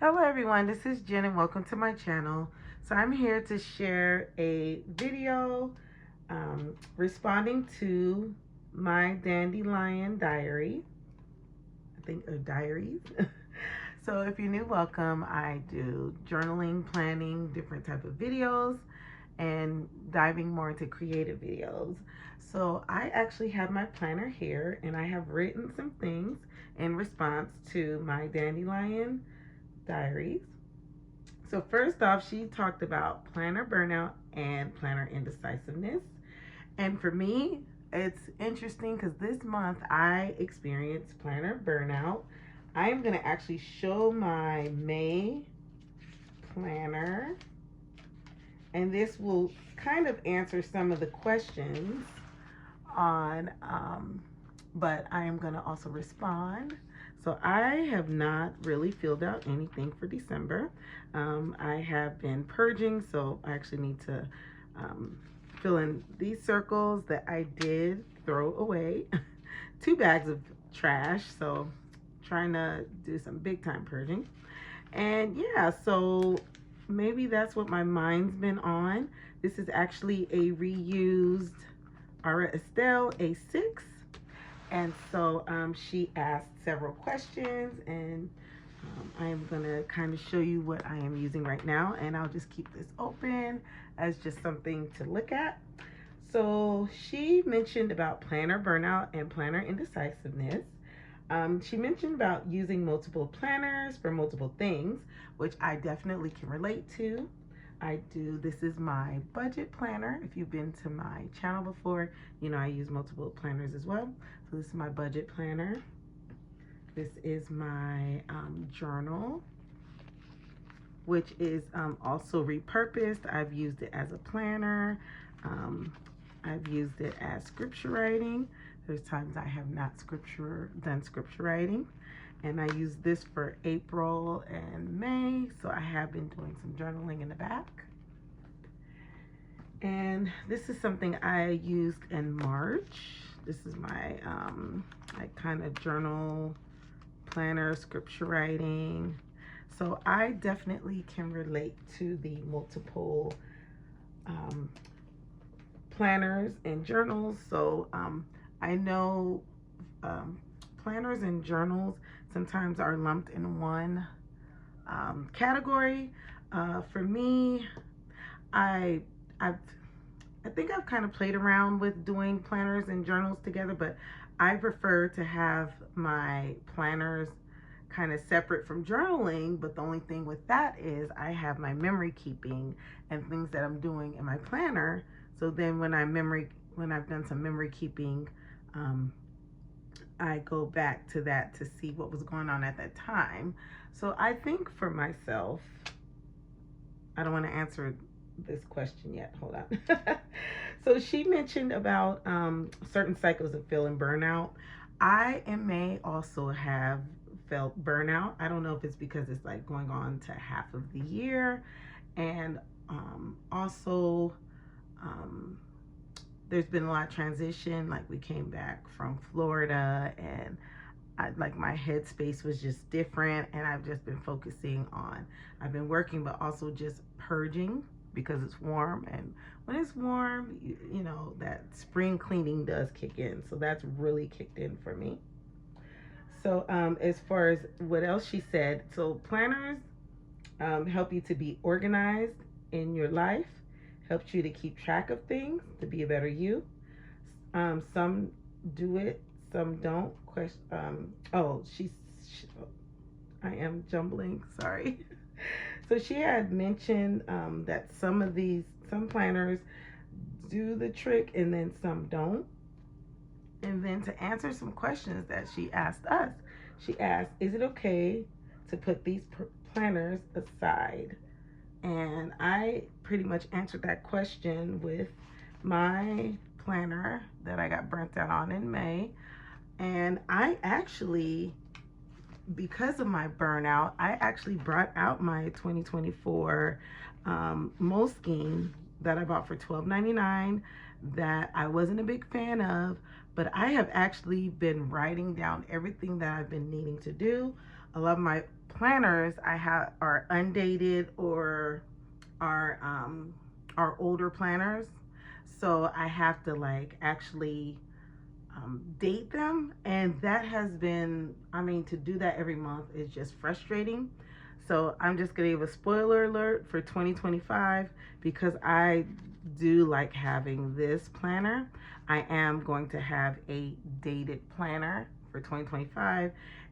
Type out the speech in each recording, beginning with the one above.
Hello everyone, this is Jen and welcome to my channel. So I'm here to share a video responding to my Dandelion diary, or diaries. So if you're new, welcome. I do journaling, planning, different type of videos, and diving more into creative videos. So I actually have my planner here and I have written some things in response to my Dandelion diaries. So first off, she talked about planner burnout and planner indecisiveness. And for me, it's interesting because this month I experienced planner burnout. I am going to actually show my May planner, and this will kind of answer some of the questions on, but I am going to also respond. So I have not really filled out anything for December. I have been purging, so I actually need to fill in these circles that I did throw away. 2 bags of trash, so trying to do some big time purging. And yeah, so maybe that's what my mind's been on. This is actually a reused Aura Estelle A6. And so she asked several questions, and I am going to kind of show you what I am using right now. And I'll just keep this open as just something to look at. So she mentioned about planner burnout and planner indecisiveness. She mentioned about using multiple planners for multiple things, which I definitely can relate to. I do. This is my budget planner. If you've been to my channel before, you know I use multiple planners as well. So this is my budget planner. This is my journal, which is also repurposed. I've used it as a planner. I've used it as scripture writing. There's times I have not done scripture writing. And I use this for April and May. So I have been doing some journaling in the back. And this is something I used in March. This is my kind of journal planner, scripture writing. So I definitely can relate to the multiple planners and journals. So I know planners and journals sometimes are lumped in one category. For me, I think I've kind of played around with doing planners and journals together, but I prefer to have my planners kind of separate from journaling. But the only thing with that is I have my memory keeping and things that I'm doing in my planner. So then when I've done some memory keeping, I go back to that to see what was going on at that time. So I think for myself, I don't want to answer this question yet. Hold on. So she mentioned about certain cycles of feeling burnout. I and May also have felt burnout. I don't know if it's because it's like going on to half of the year, and also there's been a lot of transition. Like we came back from Florida, and my headspace was just different, and I've just been focusing on, I've been working but also just purging because it's warm, and when it's warm, you know that spring cleaning does kick in, so that's really kicked in for me. So as far as what else she said, so planners help you to be organized in your life, helps you to keep track of things, to be a better you. Some do it, some don't. I am jumbling, sorry. So she had mentioned that some planners do the trick and then some don't. And then to answer some questions that she asked us, she asked, is it okay to put these planners aside? And I pretty much answered that question with my planner that I got burnt out on in May. And I actually, because of my burnout, I actually brought out my 2024 Moleskine that I bought for $12.99 that I wasn't a big fan of, but I have actually been writing down everything that I've been needing to do. A lot of my planners I have are undated or are older planners. So I have to like actually date them, and that has been, I mean, to do that every month is just frustrating. So I'm just gonna give a spoiler alert for 2025 because I do like having this planner. I am going to have a dated planner for 2025,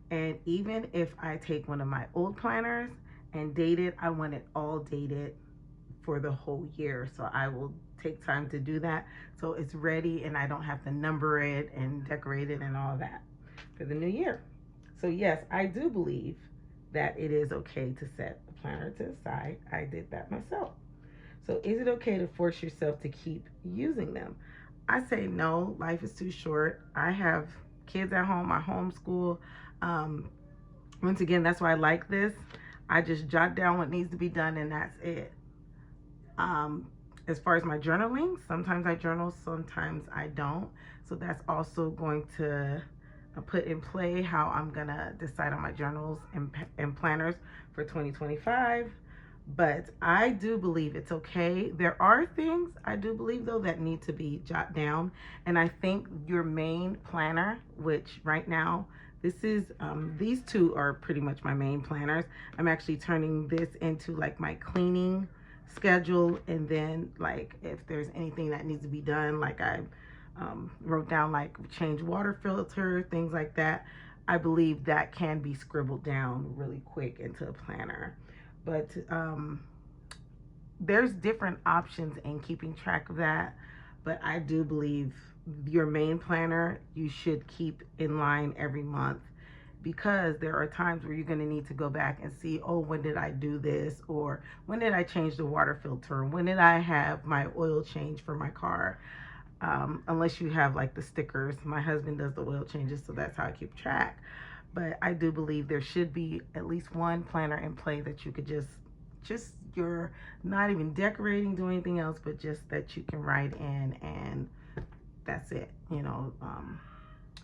and even if I take one of my old planners and date it, I want it all dated for the whole year. So I will take time to do that so it's ready and I don't have to number it and decorate it and all that for the new year. So yes, I do believe that it is okay to set a planner to the side. I did that myself. So is it okay to force yourself to keep using them? I say no. Life is too short. I have kids at home. I homeschool. Um, Once again, that's why I like this. I just jot down what needs to be done and that's it. Um, as far as my journaling, sometimes I journal, sometimes I don't. So that's also going to put in play how I'm gonna decide on my journals and planners for 2025. But I do believe it's okay. There are things I do believe though that need to be jot down, and I think your main planner, which right now this is these two are pretty much my main planners. I'm actually turning this into like my cleaning schedule, and then like if there's anything that needs to be done, like I wrote down like change water filter, things like that. I believe that can be scribbled down really quick into a planner. But there's different options in keeping track of that. But I do believe your main planner you should keep in line every month, because there are times where you're going to need to go back and see, oh, when did I do this, or when did I change the water filter, when did I have my oil change for my car. Unless you have like the stickers. My husband does the oil changes, so that's how I keep track. But I do believe there should be at least one planner in play that you could just you're not even decorating, doing anything else, but just that you can write in and that's it.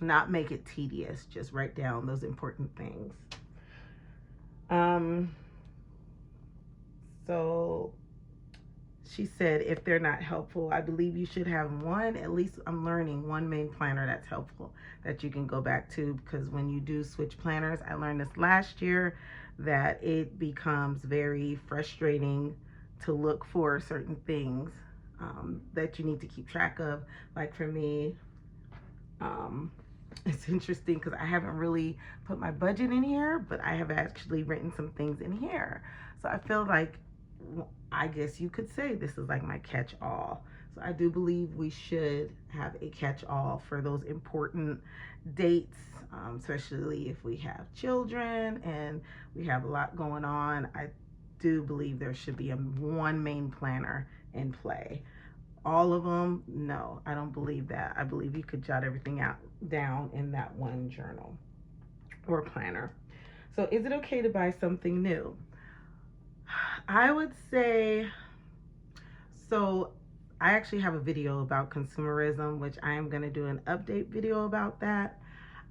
Not make it tedious. Just write down those important things. Um, so she said, if they're not helpful, I believe you should have one, at least I'm learning one main planner that's helpful that you can go back to, because when you do switch planners, I learned this last year, that it becomes very frustrating to look for certain things that you need to keep track of. Like for me, it's interesting because I haven't really put my budget in here, but I have actually written some things in here. So I feel like, I guess you could say this is like my catch-all. So I do believe we should have a catch-all for those important dates, especially if we have children and we have a lot going on. I do believe there should be one main planner in play. All of them, no, I don't believe that. I believe you could jot everything out down in that one journal or planner. So is it okay to buy something new? I would say, so I actually have a video about consumerism, which I am going to do an update video about that.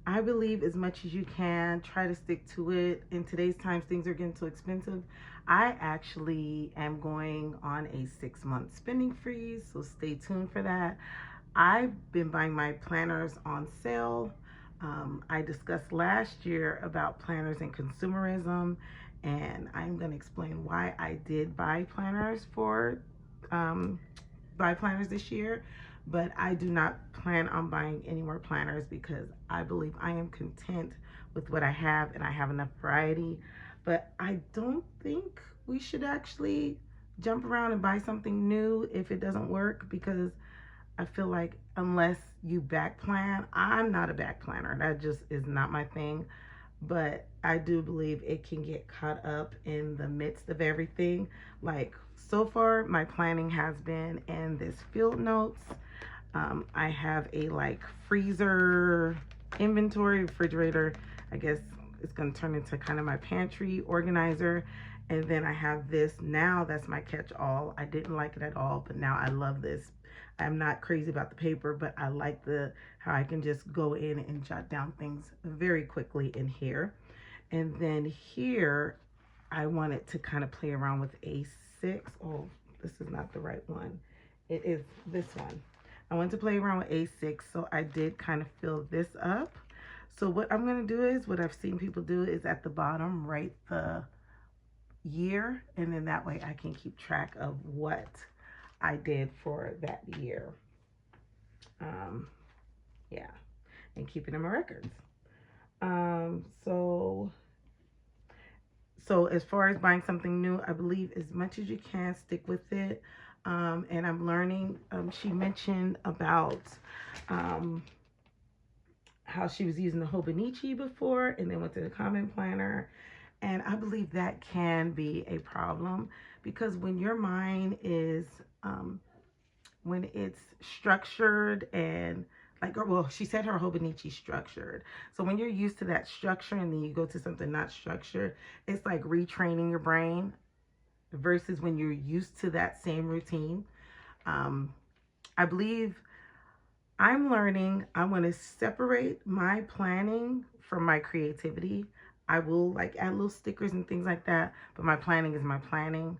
I believe as much as you can, try to stick to it. In today's times, things are getting too expensive. I actually am going on a 6-month spending freeze, so stay tuned for that. I've been buying my planners on sale. I discussed last year about planners and consumerism, and I'm going to explain why I did buy planners this year. But I do not plan on buying any more planners because I believe I am content with what I have and I have enough variety. But I don't think we should actually jump around and buy something new if it doesn't work, because I feel like unless you back plan, I'm not a back planner. That just is not my thing. But I do believe it can get caught up in the midst of everything. Like so far, my planning has been in this field notes. I have a like freezer inventory, refrigerator. I guess it's going to turn into kind of my pantry organizer. And then I have this now, that's my catch-all. I didn't like it at all, but now I love this. I'm not crazy about the paper, but I like how I can just go in and jot down things very quickly in here. And then here, I wanted to kind of play around with A6. Oh, this is not the right one. It is this one. I wanted to play around with A6, so I did kind of fill this up. So what I'm going to do is, what I've seen people do is at the bottom, write the year, and then that way I can keep track of what I did for that year. Um, yeah, and keep it in my records. Um, so so as far as buying something new, I believe as much as you can, stick with it. And I'm learning. She mentioned about um, how she was using the Hobonichi before, and then went to the Common Planner. And I believe that can be a problem because when your mind is when it's structured and like, well, she said her Hobonichi structured. So when you're used to that structure and then you go to something not structured, it's like retraining your brain versus when you're used to that same routine. Um, I believe I'm learning I want to separate my planning from my creativity. I will like add little stickers and things like that, but my planning is my planning.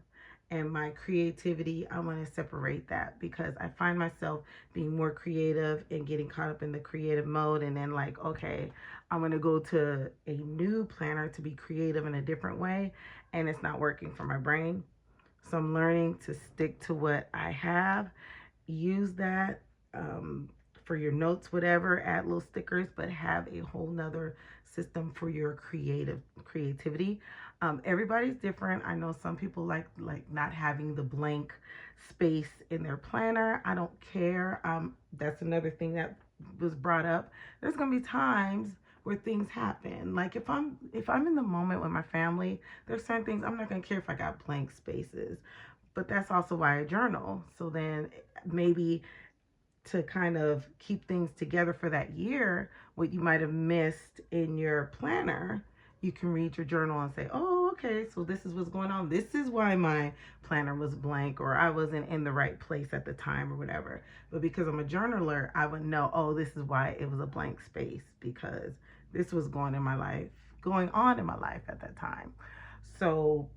And my creativity, I want to separate that because I find myself being more creative and getting caught up in the creative mode. And then, like, okay, I'm going to go to a new planner to be creative in a different way, and it's not working for my brain. So I'm learning to stick to what I have, use that for your notes, whatever, add little stickers, but have a whole nother system for your creativity. Everybody's different. I know some people like not having the blank space in their planner. I don't care. That's another thing that was brought up. There's gonna be times where things happen. Like if I'm in the moment with my family, there's certain things I'm not gonna care if I got blank spaces. But that's also why I journal. So then maybe to kind of keep things together for that year, what you might have missed in your planner, you can read your journal and say, oh, okay, so this is what's going on. This is why my planner was blank or I wasn't in the right place at the time or whatever. But because I'm a journaler, I would know, oh, this is why it was a blank space because this was going on in my life at that time. So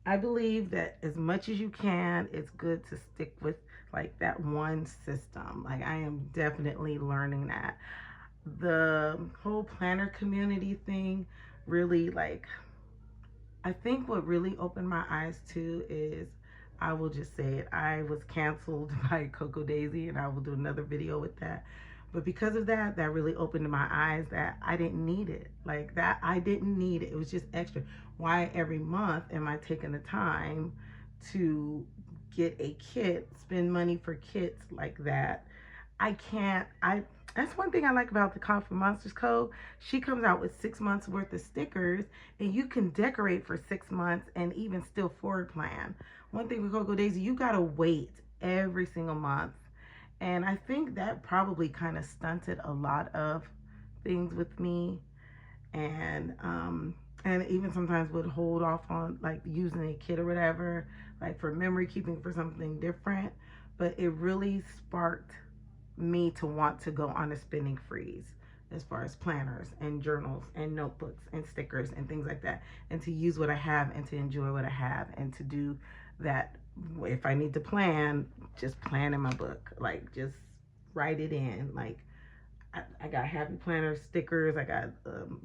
I believe that as much as you can, it's good to stick with like that one system. Like I am definitely learning that. The whole planner community thing really like I think what really opened my eyes to is I will just say it. I was canceled by Coco Daisy and I will do another video with that. But because of that, that really opened my eyes that I didn't need it. Like that, I didn't need it. It was just extra. Why every month am I taking the time to get a kit, spend money for kits like that? I can't, I, that's one thing I like about the Coffee Monsters Co. She comes out with 6 months worth of stickers and you can decorate for 6 months and even still forward plan. One thing with Coco Daisy, you gotta wait every single month. And I think that probably kind of stunted a lot of things with me. And even sometimes would hold off on like using a kit or whatever, like for memory keeping for something different. But it really sparked me to want to go on a spending freeze as far as planners and journals and notebooks and stickers and things like that, and to use what I have and to enjoy what I have and to do that. If I need to plan, just plan in my book, like just write it in. Like I got happy planner stickers, I got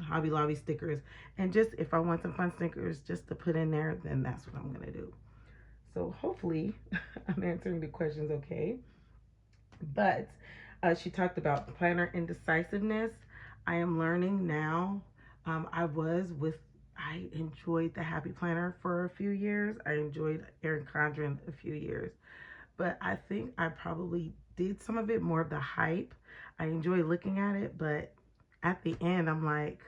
Hobby Lobby stickers, and just if I want some fun stickers just to put in there, then that's what I'm gonna do. So hopefully I'm answering the questions okay. But she talked about planner indecisiveness. I am learning now. I enjoyed the Happy Planner for a few years. I enjoyed Erin Condren a few years. But I think I probably did some of it more of the hype. I enjoy looking at it, but at the end, I'm like,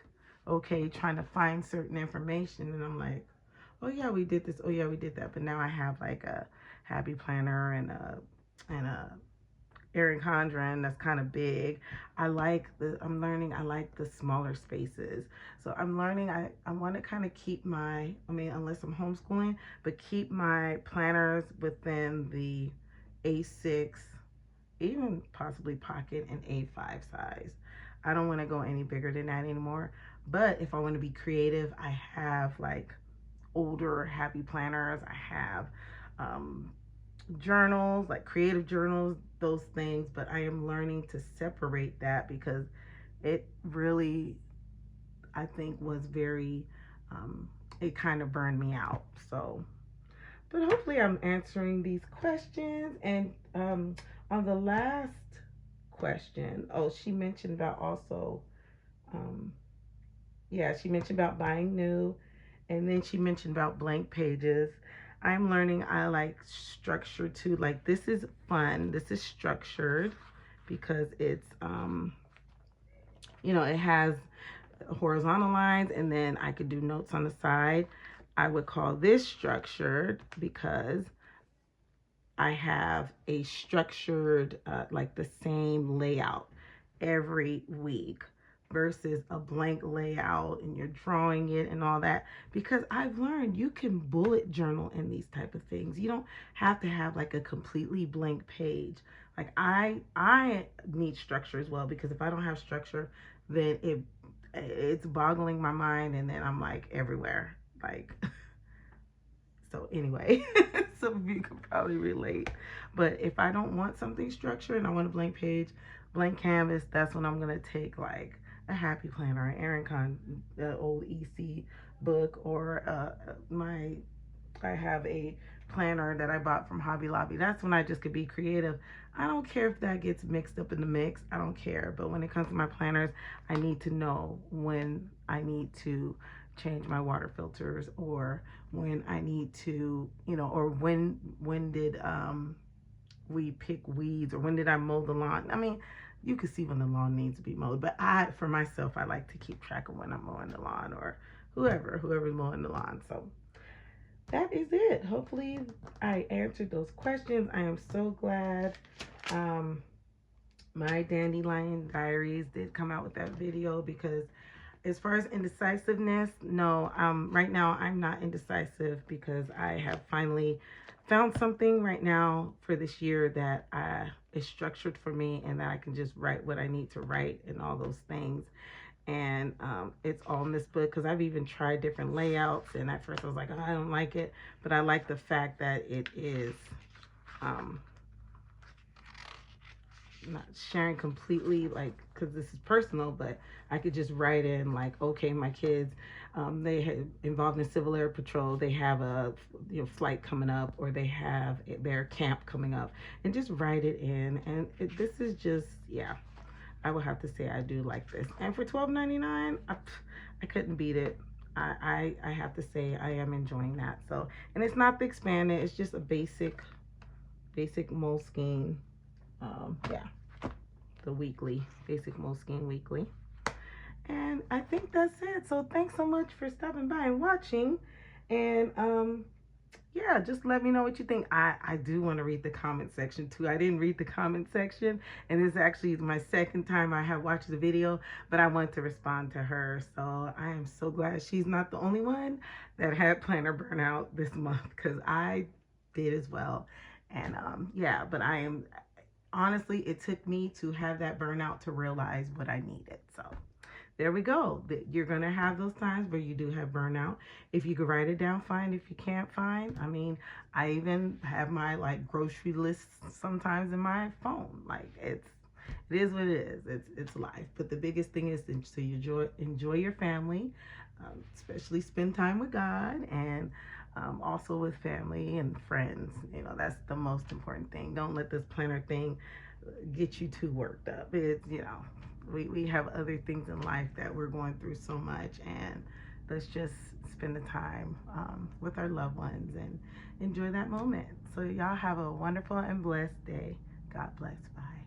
okay, trying to find certain information. And I'm like, oh yeah, we did this. Oh yeah, we did that. But now I have like a Happy Planner and a Erin Condren that's kind of big. I'm learning I like the smaller spaces. So I'm learning I want to kind of keep unless I'm homeschooling, but keep my planners within the A6, even possibly pocket and A5 size. I don't want to go any bigger than that anymore. But if I want to be creative, I have like older happy planners. I have um, journals, like creative journals, those things. But I am learning to separate that because it really, I think, was very, um, it kind of burned me out. So, but hopefully, I'm answering these questions. And on the last question, oh, she mentioned about also, um, yeah, she mentioned about buying new, and then she mentioned about blank pages. I'm learning I like structure too. Like this is fun. This is structured because it's it has horizontal lines and then I could do notes on the side. I would call this structured because I have a structured, like the same layout every week versus a blank layout and you're drawing it and all that. Because I've learned you can bullet journal in these type of things. You don't have to have like a completely blank page. Like I need structure as well because if I don't have structure, then it's boggling my mind and then I'm like everywhere. Like so anyway, some of you can probably relate. But if I don't want something structured and I want a blank page, blank canvas, that's when I'm gonna take like a happy planner, an Erin Con, old EC book, or I have a planner that I bought from Hobby Lobby. That's when I just could be creative. I don't care if that gets mixed up in the mix. I don't care. But when it comes to my planners, I need to know when I need to change my water filters or when I need to, or when did we pick weeds or when did I mow the lawn. I mean, you can see when the lawn needs to be mowed, but for myself, I like to keep track of when I'm mowing the lawn or whoever's mowing the lawn. So that is it. Hopefully I answered those questions. I am so glad my Dandelion Diaries did come out with that video because as far as indecisiveness, no, right now I'm not indecisive because I have finally found something right now for this year that is structured for me and that I can just write what I need to write and all those things. And it's all in this book because I've even tried different layouts and at first I was like, oh, I don't like it, but I like the fact that it is um, not sharing completely, like, because this is personal, but I could just write in like, okay, my kids, they had involved in Civil Air Patrol, they have a flight coming up, or they have their camp coming up, and just write it in. And this is just, yeah, I will have to say I do like this. And for $12.99, I couldn't beat it. I have to say I am enjoying that. So, and it's not the expanded, it's just a basic Moleskine, yeah, the weekly, basic Moleskine weekly. And I think that's it. So thanks so much for stopping by and watching. And yeah, just let me know what you think. I do want to read the comment section too. I didn't read the comment section, and this is actually my second time I have watched the video, but I want to respond to her. So I am so glad she's not the only one that had planner burnout this month because I did as well. And yeah, but I am honestly, it took me to have that burnout to realize what I needed. So there we go. You're going to have those times where you do have burnout. If you could write it down, fine. If you can't, fine. I mean, I even have my like grocery list sometimes in my phone. Like it is what it is. It's life. But the biggest thing is to enjoy your family, especially spend time with God and also with family and friends. That's the most important thing. Don't let this planner thing get you too worked up. We have other things in life that we're going through so much, and let's just spend the time with our loved ones and enjoy that moment. So y'all have a wonderful and blessed day. God bless. Bye.